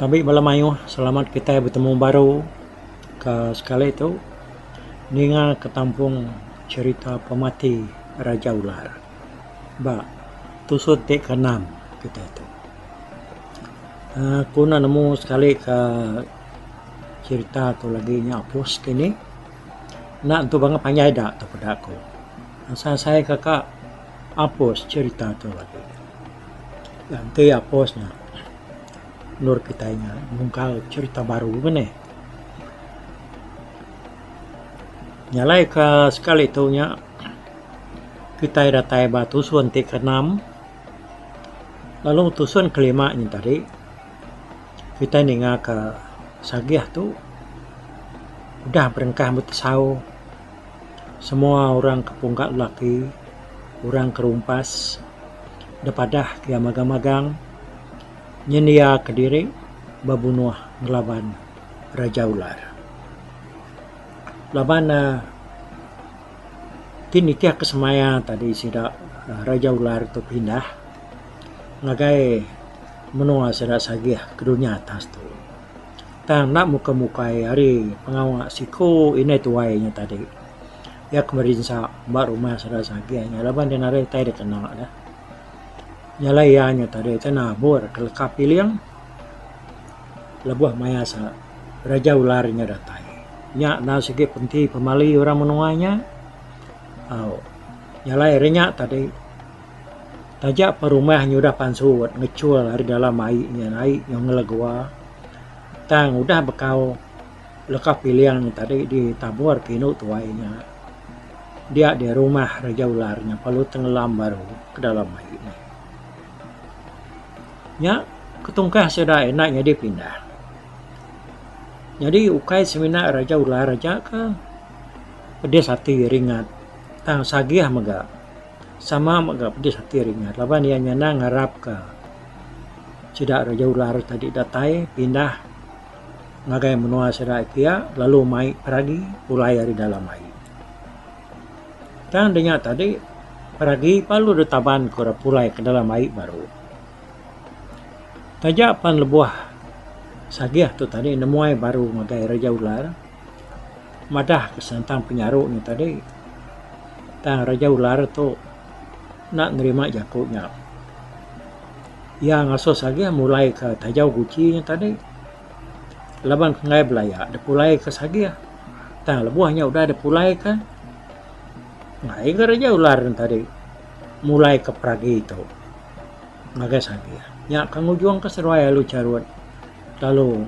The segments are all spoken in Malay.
Tapi malam ayuh, selamat kita bertemu baru ke sekali itu ninga ketampung cerita pemati Raja Ular. Ba, tusut te ke-6 kita itu. Aku nak nemu sekali ke cerita tu lagi nya post kini. Nak tu banget panjai dak tu pada aku. Saya kakak apos cerita tu lagi. Nanti aposnya. Nur kitanya mungkal cerita baru mana nyalai ke sekali tu nya kita datai batu tusun ke-6 lalu tusun kelima ni tadi kita ninga ke sagiah tu udah berengkah betisau semua orang kepungkak laki orang kerumpas depadah kia magang-magang nyendia Kediri babunuh ngelaban Raja Ular. Laban kini tiak kesemaya tadi sidak Raja Ular tu pindah ngagai menua sidak sagiah ke dunia atas tu. Tang nak muka-mukai hari pengawak siku ini tuainya tadi. Ya kemarin sa mbak rumah sidak sagiahnya laban dia narik tai dia kenal dah. Nyalai ianya tadi tena bor kelekap piliang lebuh maya sa Raja Ularnya datai nya na segi penti pemali orang menuanya nyalai renya tadi tajak perumah nyudah pansuat ngecul hari dalam airnya air yang ngelegua tang udah bekau lekap piliang tadi ditabur kinu tuainya dia di rumah Raja Ularnya palu tenggelam baru ke dalam airnya nya ketungkah sudah enaknya dia pindah. Jadi ukai semina Raja Ular Raja ke pedes hati ringat. Tang sagiah mega sama mega pedes hati ringat. Laban dia nyana ngarap ke cedak Raja Ular tadi datai pindah ngagai menua sedak kia lalu mai peragi pulai dari dalam air. Tang dengar tadi peragi palu detaban ke pulai ke dalam air baru. Tajak pan lebuah sagiah tu tadi nemuai baru magai Raja Ular madah kesentang penyaru ni tadi tang Raja Ular tu nak nerima jakutnya yang aso sagiah mulai ke tajau gucinya tadi laban kengai belaya ada pulai ke sagiah tang lebuahnya udah ada pulai kan ngai ke Raja Ular tadi mulai ke peragi itu magai sagiah nya kang ujung ke seruai lu carut lalu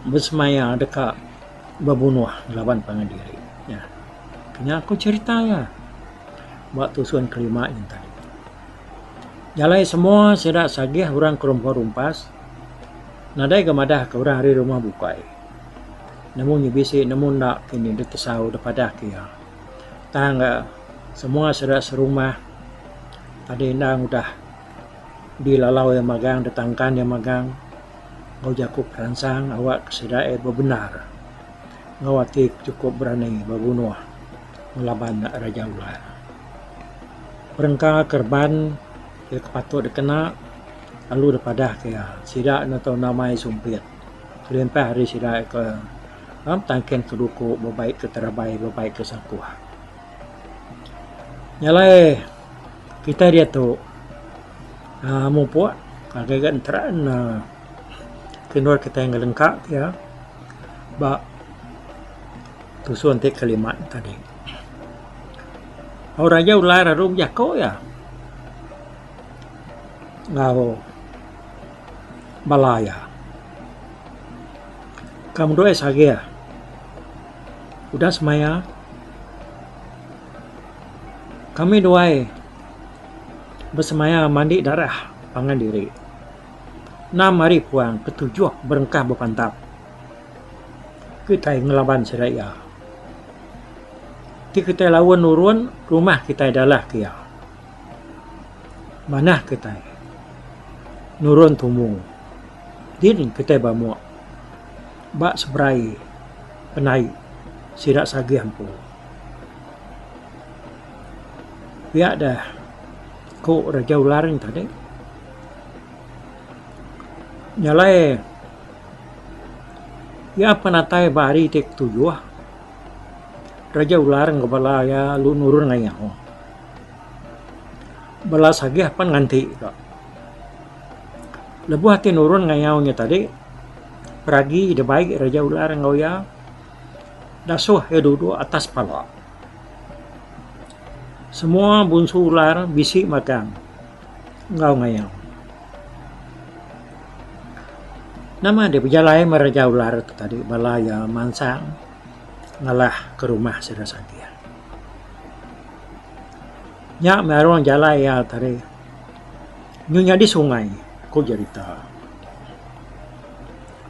bersemaya dekat babunuh lawan pangandiri ya kena aku cerita ya buat tusuan kelima yang tadi jalai semua sedak sagiah orang kerumpas nadai gemadah ke orang hari rumah bukai namun nyebisi namun nak kini detesau depadah kia tangga semua sedak serumah tadi nang udah dilalau yang magang datangkan yang magang ngau jakup ransang awak kesedai bebenar ngawati cukup berani babunuh melaban Raja Ular perengka kerban dia kepatut dikena lalu depadah kaya sidak natau namai sumpit kelempah hari sidak ke tangken keduku berbaik ke terabai berbaik ke sakuah nyalai kita dia tu mau puak kagak enteran kenor kita yang lengkap ya ba tusuan te kalimat tadi Raja Ular rum jako ya ngau balaya kamu doa sagia udah semaya kami doai bersemaya mandi darah pangan diri 6 hari puang ketujuh berengkah berpantap kita ngelaban seraya kita lawan nurun rumah kita adalah kia mana kita nurun tumung din kita bamu bak sebrai penai sidak sagiah ampu biak dah ko Raja Ular ni tadi Nyalai ya panatai bari tek tujuh raja ular ngabala ya lu nurun ngayau bala sagih pan nganti ka lebuh hati nurun ngayau nya tadi peragi de baik raja ular ngau dasuh ya duduk atas pala semua bunsu ular bisik makan ngau ngayau nama dia berjalai meraja ular itu tadi balaya mansang ngalah ke rumah sudah sagia. Nyak merong jalai ya tadi nyunya di sungai ko cerita.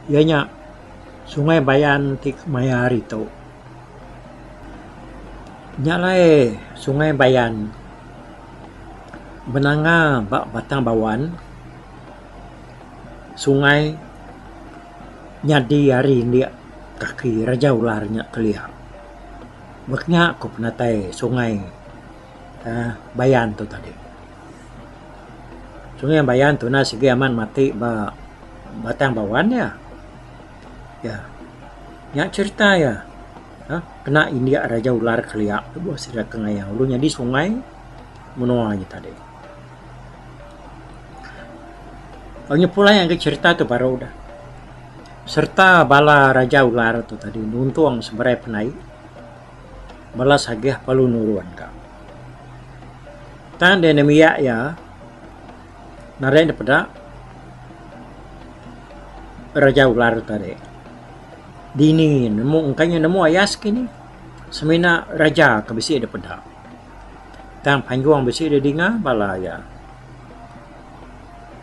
Ya nyak sungai Bayan tik mayari tu. Nyak lai sungai Bayan benanga bak batang bawan sungai nyadi hari dia kaki raja ularnya kelihatan. Maknya aku penatai sungai Bayan tu tadi. Sungai Bayan tu na sige aman mati ba batang bawannya. Ya. Nyak cerita ya. Kena India raja ular kelihatan tu buah sira kengayang. Lu nyadi sungai menuanya tadi. Hanya pula yang cerita tu baru dah. Serta bala raja ular tu tadi nuntuang seberai penai bala sagih palu nuruan ka tan de nemiya ya nare pada raja ular tadi dini nemu engkanya nemu ayas kini semina raja ke besi de pada tan panjuang besi de dinga bala ya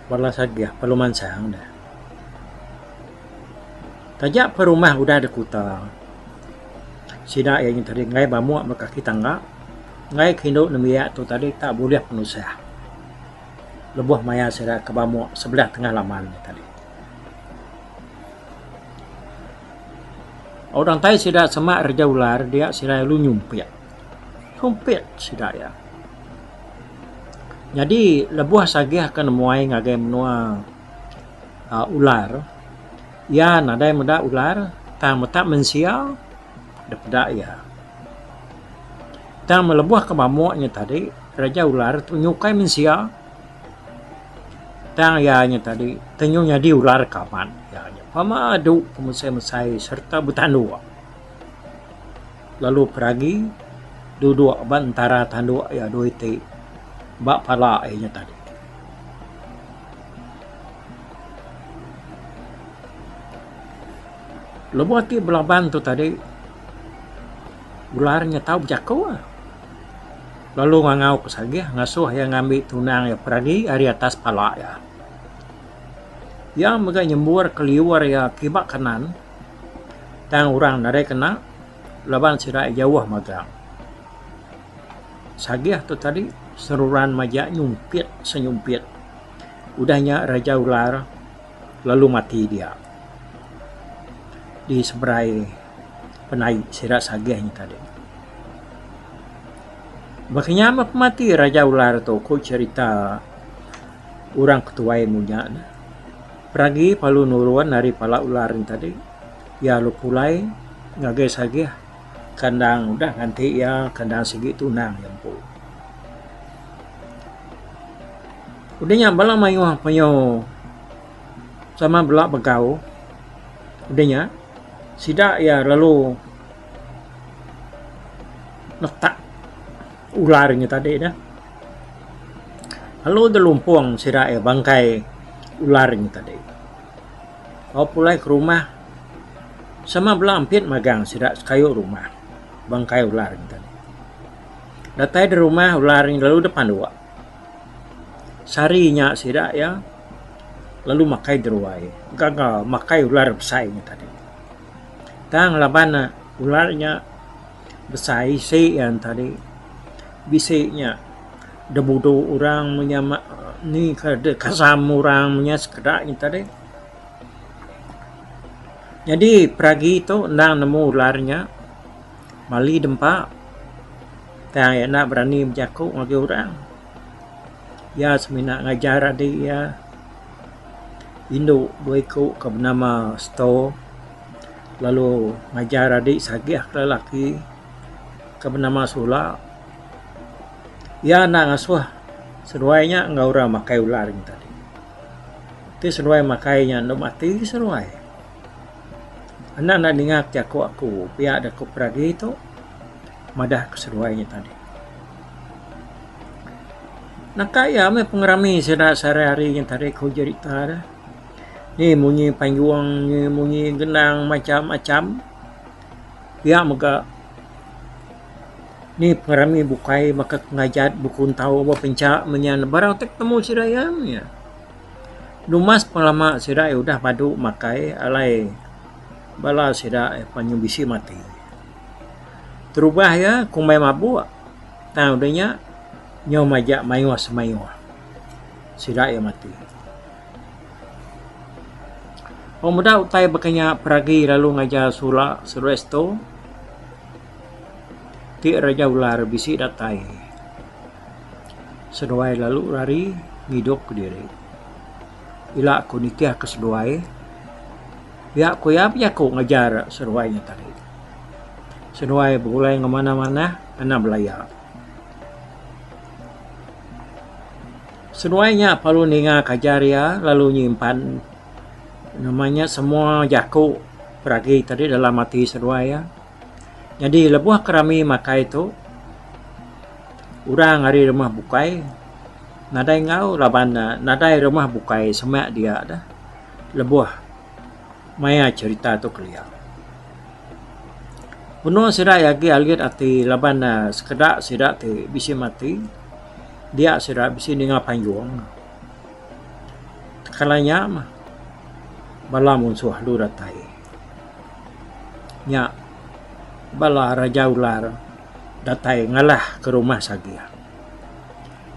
bala sagih palu mansang dah. Tajak perumah udah ada kuta. Sida yang tadi ngai bamuak makaki tangga. Ngai kindo nemiya tu tadi tak boleh penusah. Lebuh maya sida ke bamuak sebelah tengah laman tadi. Orang tai sida semak raja ular dia sida lu nyumpit. Sumpit sida ya. Jadi lebuh sagih akan muai ngagai menua ular. Ya nadai muda ular tang metak mensia dapda ya tang melebuh ke bamuaknya tadi raja ular tu nyukai mensia tang ya nya tadi tenyunya di ular kapan ya pama adu pemusai-musai serta butandu lalu peragi duduk bantara tandu ya doite bak pala nya tadi. Lebuh hati belaban tu tadi ularnya tahu berjakau lalu ngangau ke sagih ngasuh yang ngambil tunang ya peragi dari atas pala ya yang mereka nyembur keliwar ya kibak kanan tang orang nare kena laban sira jauh magang sagih tu tadi seruran majak nyumpit senyumpit udahnya raja ular lalu mati dia di seberai penai sira sagihnya tadi. Makanya mati raja ular tu ko cerita orang ketuai munya peragi palu nuruan dari pala ular tadi ya lu pulai ngagai sagih kandang udah nanti ya kandang segi tunang yang pu udahnya bala mayu payo sama belak begau udahnya sida ya lalu letak ularnya tadi dah lalu delumpuang sida ya bangkai ularnya tadi kau pulai ke rumah sama belampit magang sida kayu rumah bangkai ularnya tadi datai di rumah ularnya lalu depan dua sarinya sida ya lalu makai deruai gagal makai ular besarnya tadi tang laban ularnya besar si yang tadi bisiknya debudu orang menyama ni kasam orang punya sekedaknya tadi jadi peragi itu nang nemu ularnya mali dempak tang ya nak berani berjakuk ngagi orang ya semina ngajar dia induk dua ikut ke bernama Sto, lalu ngajar adik sagih lelaki ke bernama Sula. Ya nak ngasuh seruainya enggak orang makai ular ni tadi. Ti seruai makainya nak mati seruai. Anak nak dengar aku pihak dak pergi itu madah keseruainya tadi. Nak kaya me pengerami sedak sehari-hari yang tadi kau cerita dah. Ni munyi panjuang, ni munyi genang macam-macam. Pihak muka ni pengerami bukai maka ngajat buku tahu apa pencak menyan barang tek temu sidayamnya. Dumas pelama sidak udah padu makai alai bala sidak panyu bisi mati. Terubah ya kumai mabuk. Tahu denya nyo majak mayuah semayuah. Sidak ya mati. Pemuda utai berkenyak peragi lalu ngajar Sula Suresto. Ti raja ular bisi datai. Seduai lalu lari ngidok ke diri. Ila aku nitiah ke seduai. Ya aku ngajar seduainya tadi. Seduai bergulai ke mana-mana anak belayar. Seduainya palu ninga kajaria lalu nyimpan namanya semua jaku peragi tadi dalam mati seduai ya. Jadi lebuh kerami makai itu orang hari rumah bukai nadai ngau laban nadai rumah bukai semak dia dah lebuh maya cerita tu kelia. Penuh sidak yagi alit ati laban sekedak sidak ti bisi mati dia sidak bisi ninga panjuang. Kalanya mah bala musuh lu datai. Nya bala raja ular datai ngalah ke rumah sagia.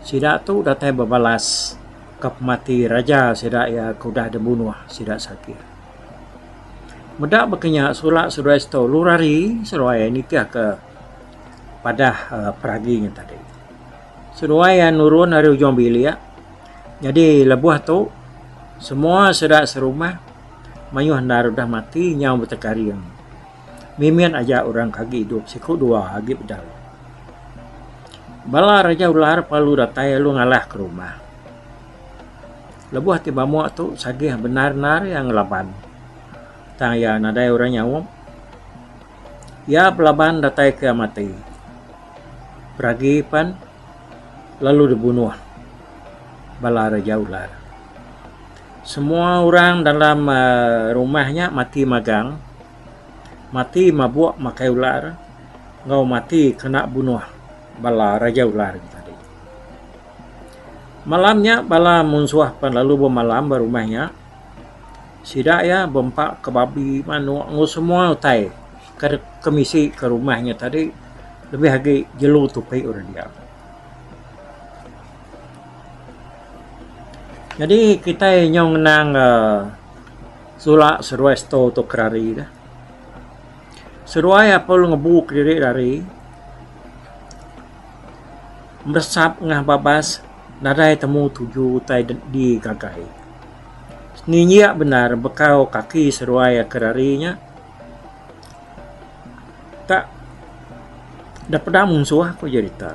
Sidak tu datai berbalas ke mati raja sidak ya kudah dibunuh sidak sagia. Medak berkenyak Sula Suresto lurari seruai nitiah ke pada peraginya tadi. Seruai nurun dari ujung bilik. Jadi lebuh tu semua sidak serumah mayuh nar dah mati nyau bertekariang. Mimian aja orang kaki hidup siku dua hagi bedal. Bala raja ular palu datai lu ngalah ke rumah. Lebuh tiba muak tu sagih benar-benar yang laban. Tang ya nadai orang nyawam. Ya pelaban datai ke mati. Peragi pan lalu dibunuh. Bala raja ular. Semua orang dalam rumahnya mati magang. Mati mabuk makai ular. Ngau mati kena bunuh bala raja ular tadi. Malamnya bala munsuah pan lalu bermalam berumahnya. Sidak ya bempak ke babi manu semua utai ke misi ke rumahnya tadi lebih lagi jelu tupai orang dia. Jadi kita nyong nang Sula Suresto tu kerari dah. Seruai apa lu ngebuk diri dari meresap ngah babas nadai temu tuju tai di gagai. Ninya benar bekau kaki seruai kerarinya tak dapat munsuh aku cerita.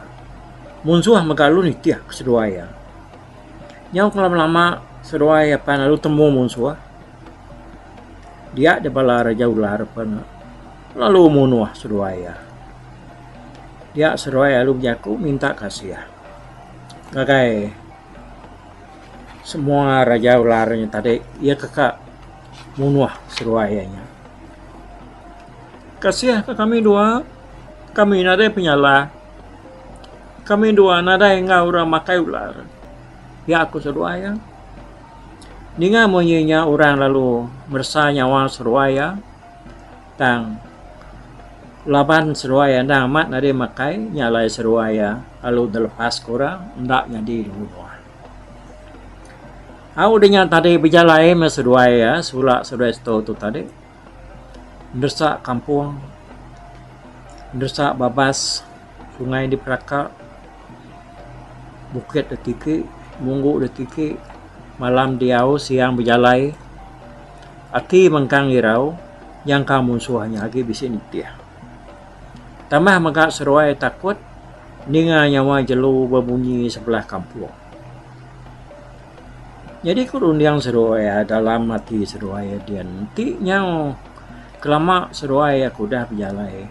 Munsuh magalu nitiah seruai. Nyau lama-lama seruai apa lalu temu munsuh. Dia de bala raja ular pan lalu munuh seruai. Dia seruai lalu jaku minta kasih. Gagai semua raja ularnya tadi ia kakak munuh seruainya. Kasih ke kami dua, kami nadai penyalah. Kami dua nadai ngau orang makai ular. Ya aku seruaya. Ninga monyinya orang lalu merasa nyawa seruaya. Tang laban seruaya ndak amat nadai makai nyalai seruaya lalu dilepas kurang ndak jadi dibunuh. Aku dengan tadi berjalan seruai Sula Suresto tu tadi. Mendesak kampung. Mendesak babas. Sungai di Perakak. Bukit detiki. Mungguk detiki. malam diau siang berjalai, aki mengkang irau, yang kamu suahnya lagi bisi nitia. Tamah magak seruai takut, ninga nyawa jelu berbunyi sebelah kampung. Jadi kurun yang seruai dalam mati seruai dia nanti yang kelama seruai aku dah berjalai.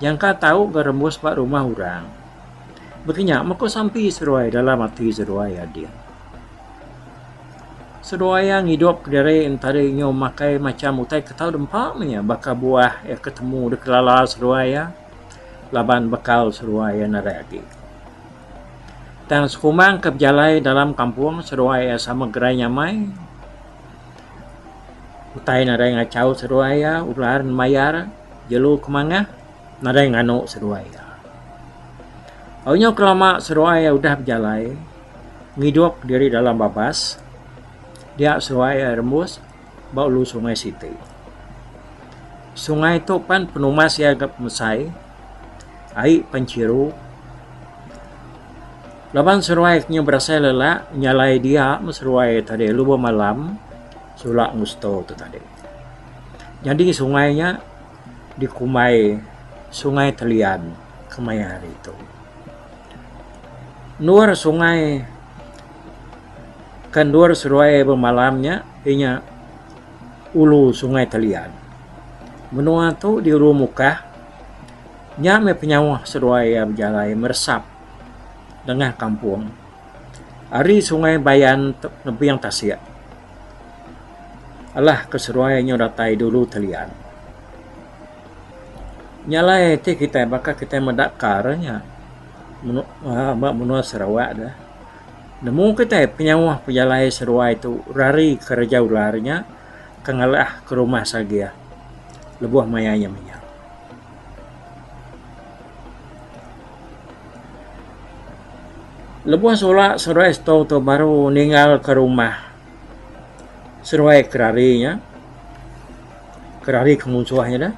Yang kau tahu gerembus pak rumah orang. Begini, maka sampai seruai dalam mati seruai dia. Seruai yang hidup dari antara nyo makai macam utai ketau dempak punya bakal buah ya ketemu dekelala seruai ya. Laban bakal seruai naragi. Dan sekumang keberjalai dalam kampung seruai sama gerai nyamai. Utai narai ngacau seruai ya, ular mayar jelu kemanga narai ngano seruai ya. Awalnya kelama seruai ya udah berjalai, ngidup diri dalam babas. Dia seruai ya rembus bau lu sungai Siti. Sungai itu pan penumas ya agak mesai, air penciru. Laban seruai nya berasa lelah, nyalai dia seruai tadi lupa malam, sulak musto tu tadi. Jadi sungainya dikumai sungai Telian kemayar itu. Nur sungai kandur seruai bermalamnya inya ulu sungai Telian. Menua tu di ulu muka nyame penyawah seruai berjalai meresap tengah kampung. Ari sungai Bayan nebi yang tasya. Alah keseruainya datai dulu Telian. Nyalai ti kita bakal kita mendakarnya. Menua Sarawak dah. Nemu kita penyawah pejalai seruai itu rari kerja ularnya kengalah ke rumah sagia. Lebuah mayanya minyak. Lebuah solak seruai setau tu baru ninggal ke rumah seruai kerarinya. Kerari kemuncuahnya dah.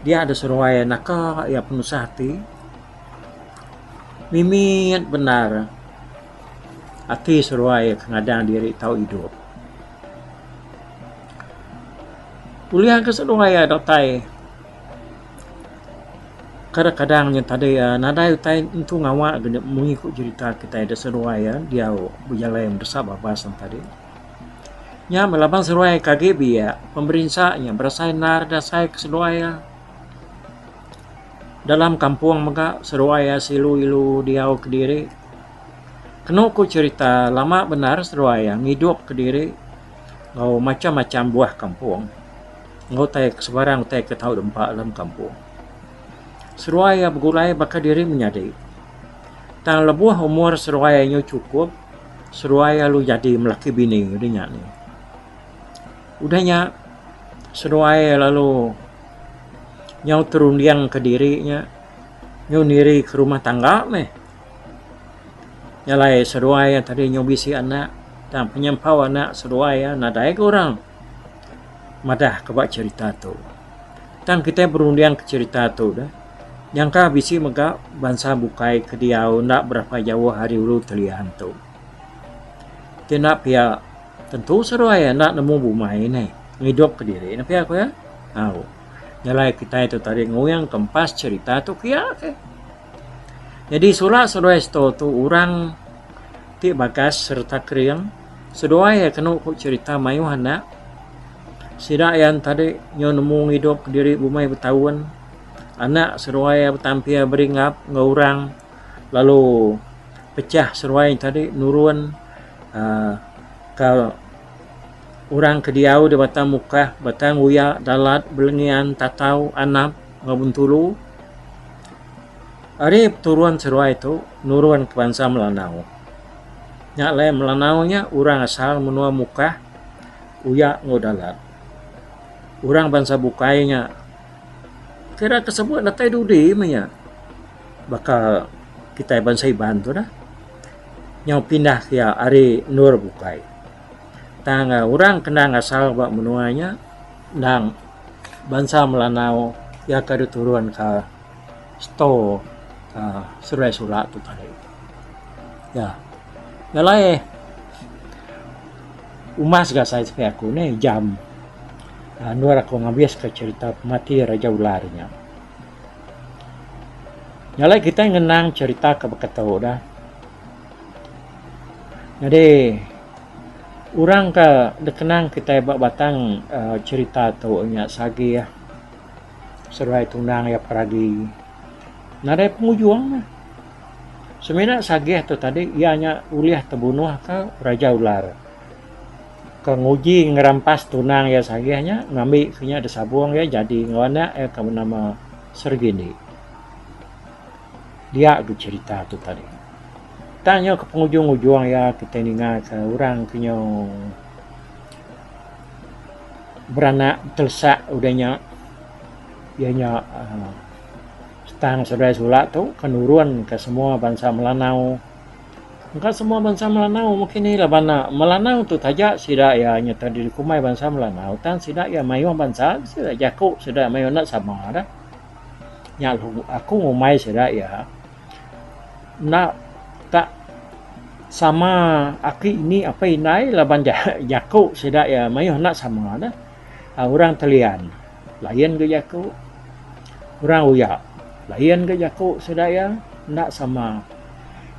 Dia ada seruai nakal ya penuh hati. Mimit benar. Hati seruai kengadang diri tahu hidup. Kuliah ke seruai datai. Kadang-kadang yang tadi nadai utai itu ngawak gede mengikut cerita kita ada seruai dia berjalan bersama bahasan tadi. Nya melaban seruai KGB ya pemerinsaknya berasai nar dasai ke seruai dalam kampung maka seruai silu-ilu dia ke diri. Kena ku cerita lama benar seruai ngidup ke diri ngau macam-macam buah kampung. Ngau tai sebarang tai ke tahu dempak dalam kampung. Seruai bergulai bakal diri menyadari. Tang lebuah umur seruai nyo cukup, seruai lu jadi melaki bini udahnya ni. Udahnya seruai lalu nyau terundiang ke dirinya, nyau niri ke rumah tangga meh. Nyalai seruai tadi nyau bisi anak, dan penyempau anak seruai nadai ke orang. Madah kebak cerita tu. Dan kita berundiang ke cerita tu dah. Yang kah bisi megak bangsa bukai ke diau nak berapa jauh hari ulu Telian tu. Tidak pihak tentu seruai nak nemu bumai ni ngidup ke diri. Tapi aku ya, tahu. Nyalai kita itu tadi ngoyang kempas cerita tu kia. Jadi sulak seruai sto tu orang ti bagas serta kriang seruai kena ku cerita mayu anak. Sidak yang tadi nyo nemu ngidup ke diri bumai bertahun. Anak seruai bertampia beringap ngorang lalu pecah seruai tadi nurun ke orang ke diau di batang muka batang uya dalat belengian tatau anap ngabuntulu. Ari turuan seruai itu nurun ke bangsa Melanau. Nyak le Melanaunya orang asal menua muka uya ngodalat. Orang bangsa bukainya kira kesebut natai dudi menya bakal kita bangsa Iban tu dah yang pindah ke ari nur bukai tangga orang kena asal bak menuanya dan bangsa Melanau ya kadu turun ke sto seruai sulak tu tadi ya nyalai umas gak saya aku nih jam nuar aku ngabis ke cerita mati Raja Ularnya. Nyalai kita ngenang cerita ke beketau dah. Jadi orang ke dekenang kita batang cerita tu nya sagi ya. Seruai tunang ya peragi. Nada pengujuang lah. Sebenarnya sagi tu tadi ianya uliah terbunuh ke Raja Ular. Nguji ngerampas tunang ya sagihnya ngambil kenya ada sabuang ya jadi ngawana kamu nama Sergini. Dia aku cerita tu tadi. Tanya ke penghujung-ujung ya kita ninga ke orang kenya beranak telsak udahnya ianya setang saudara sulak tu kenuruan ke semua bangsa Melanau. Maka semua bangsa Melanau mungkin ni lah bana Melanau tu tajak sida ya nyata di kumai bangsa Melanau tan sida ya mayu bangsa sida jaku sida mayu nak sama dah. Nya aku ngumai sida ya nak tak sama aki ini apa inai lah banja jaku sida ya mayu nak sama dah. Orang telian lain ke jaku. Orang uyak lain ke jaku sida ya nak sama.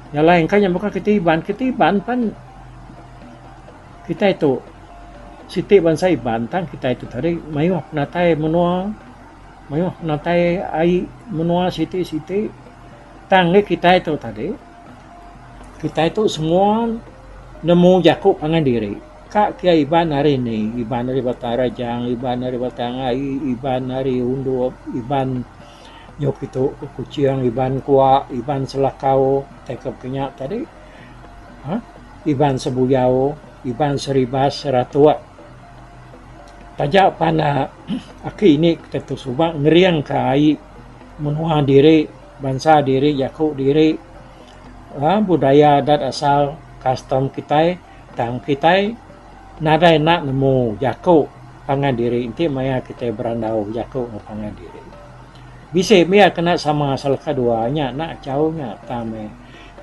Yang lain kan yang bukan ketiban pan kita itu siti bangsa Iban tan kita itu tadi mayu natai menua mayu natai ai menua siti tang kita itu tadi kita itu semua nemu jaku pangan diri kak kia Iban hari ini Iban dari Batarajang Iban dari Batangai Iban dari Undu Iban nyok itu kuciang Iban kuak Iban selakau tekap kenyak tadi Iban sebuyau Iban seribas seratua tajak pana aki ini kita tu subak ngeriang kai menua diri bangsa diri jaku diri budaya adat asal custom kita tang kita nada nak nemu jaku pangan diri inti maya kita berandau jaku pangan diri bisa mia kena sama asal keduanya nak jauhnya tame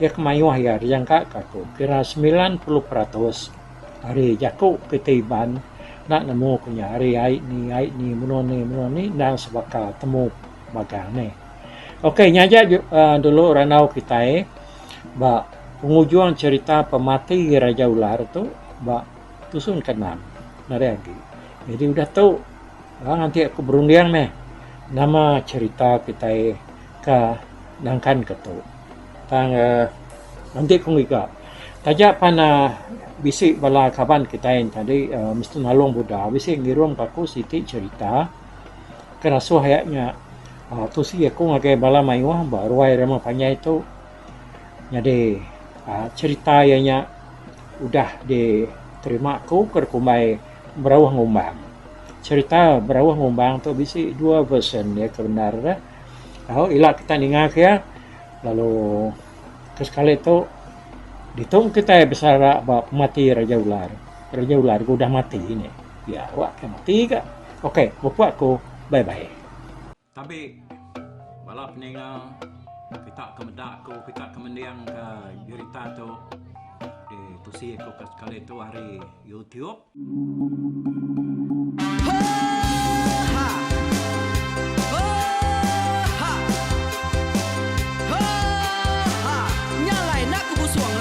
ya kemayuah ya yang kaku kira 90% hari jaku ketiban nak nemu punya hari ai ni menoni dan sebaka temu bagang ni. Okey nyaja dulu ranau kita ba pengujuan cerita pemati Raja Ular tu ba tusun kenam lagi. Jadi udah tahu nanti aku berundian nih nama cerita kita ke nangkan ketu tang nanti kong ika tajak pana bisik bala kaban kita yang tadi mesti nalong Buddha bisik ngirum paku siti cerita kerasuh hayaknya tu si aku ngagai bala mayuah baru ai rema panjang itu jadi cerita yang udah diterima aku kerkumai berawah ngumbang cerita berawah ngumbang tu bisi dua version ya kebenaran kalau ilak kita ningak ya lalu kesekali itu ditung kita besar mati Raja Ular udah mati ini ya wak mati kak oke bapak aku bye bye tapi bala peningal kita kemedak aku kita kemendiang ke cerita tu di tusi aku kesekali itu hari YouTube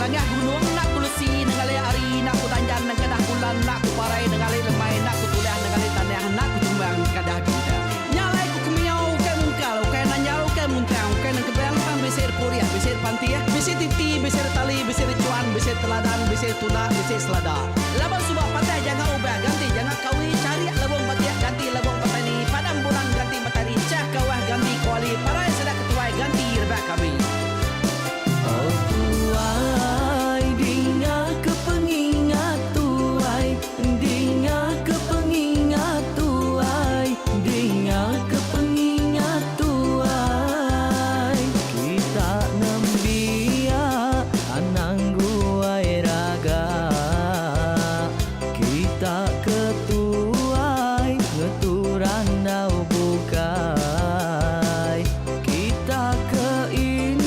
Langah gunung nak kulusi nengali ari nak kutanjan nang kedah bulan nak kuparai nengali lemai nak kutulah nengali tanah nak kutumbang kadah kita nyalai ku kumiau ke mungkal ke nanjau ke muntang ke nang kebang pang besir puriah besir pantiah besir titi besir tali besir cuan besir teladan besir tuna besir selada labang subak patah jangan ubah ganti jangan kawi cari labang patiah ganti labang petani padam bulan ganti matahari cah kawah ganti kuali parai sedak ketuai ganti rebak kami Kita keinginan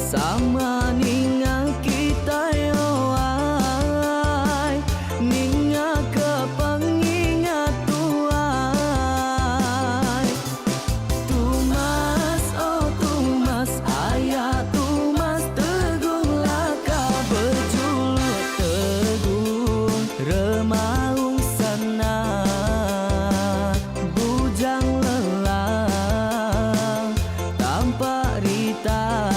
sama ninga kita yo ai, ninga ke pengingat tuai. Tumas oh tumas ayah tumas tegung laka berjulur tegung remaung sana bujang lelang tanpa rita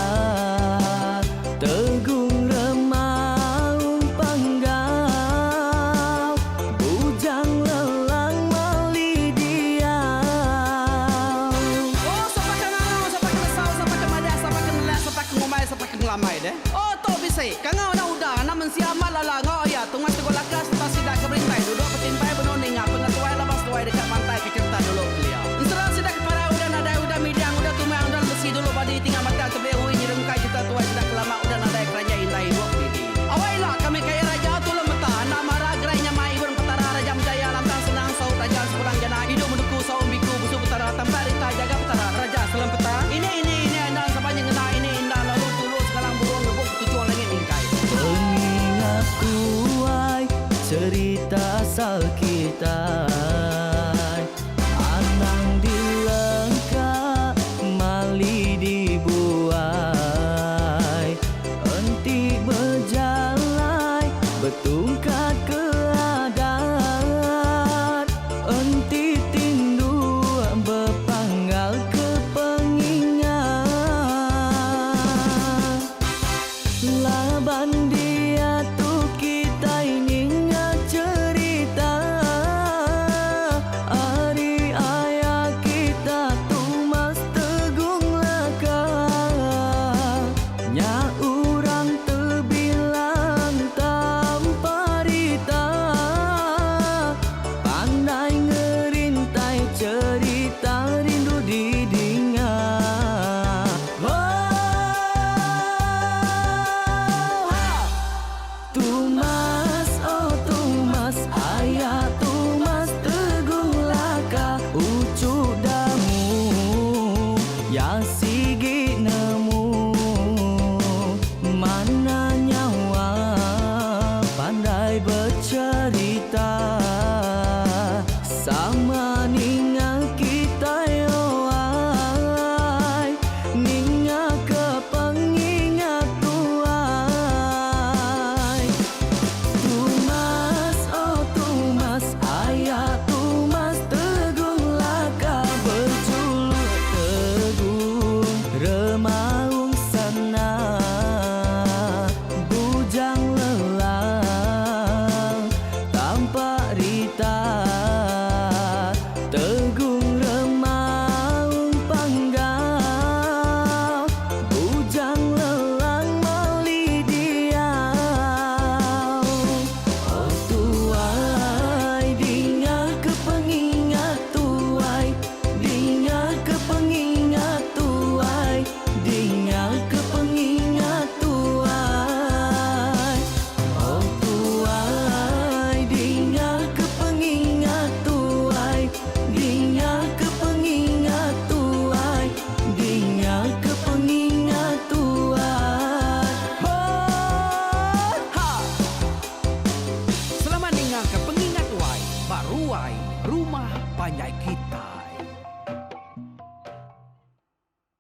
tegung remaung panggau bujang lelang mali diau. Oh sapa kangau sapa kesau sapa kemadah sapa kenela sapa ngomai sapa ngelamai deh. Oh to bisa kangau na udah namun siamal lalangau ya tungas tegol lakas tas sidak keberintai duduk petinpai benoning pengatuai labas tuai dekat pantai kecerita dulu beliau. Insra sidak para udah nada udah midang udah tumang udah besi dulu badi tinggal mata tebehu nyirum kai kita tuai sidak lama udah nada kerajaan indai buat didi. Awailah kami kaya raja tu lemeta nama ragrainya mai burung petara raja jaya lantang senang saut raja sepulang jana hidup menduku saum biku busu petara tambarita jaga petara raja selam peta. Ini anda sepanjang ngena ini indah lalu tulus kalang burung ngebuk tujuan langit ingkai. Pengingat kuai cerita asal kita